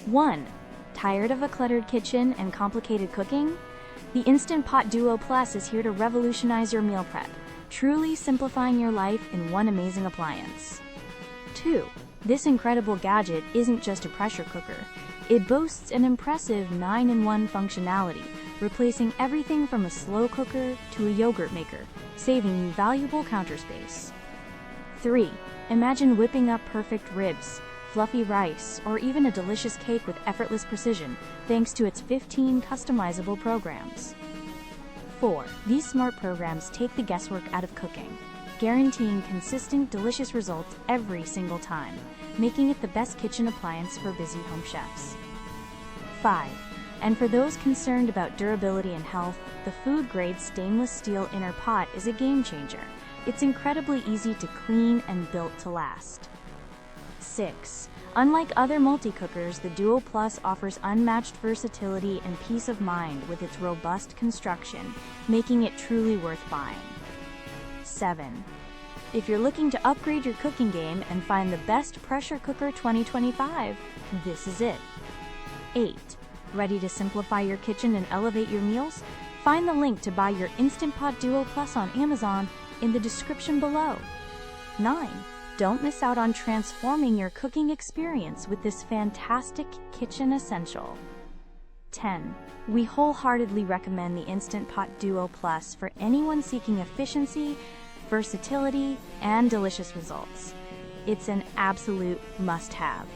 1. Tired of a cluttered kitchen and complicated cooking? The Instant Pot Duo Plus is here to revolutionize your meal prep, truly simplifying your life in one amazing appliance. 2. This incredible gadget isn't just a pressure cooker. It boasts an impressive 9-in-1 functionality, replacing everything from a slow cooker to a yogurt maker, saving you valuable counter space. 3. Imagine whipping up perfect ribs, fluffy rice, or even a delicious cake with effortless precision, thanks to its 15 customizable programs. 4. These smart programs take the guesswork out of cooking, guaranteeing consistent, delicious results every single time, making it the best kitchen appliance for busy home chefs. 5. And for those concerned about durability and health, the food-grade stainless steel inner pot is a game-changer. It's incredibly easy to clean and built to last. 6. Unlike other multi-cookers, the Duo Plus offers unmatched versatility and peace of mind with its robust construction, making it truly worth buying. 7. If you're looking to upgrade your cooking game and find the best pressure cooker 2025, this is it. 8. Ready to simplify your kitchen and elevate your meals? Find the link to buy your Instant Pot Duo Plus on Amazon in the description below. 9. Don't miss out on transforming your cooking experience with this fantastic kitchen essential. 10. We wholeheartedly recommend the Instant Pot Duo Plus for anyone seeking efficiency, versatility, and delicious results. It's an absolute must-have.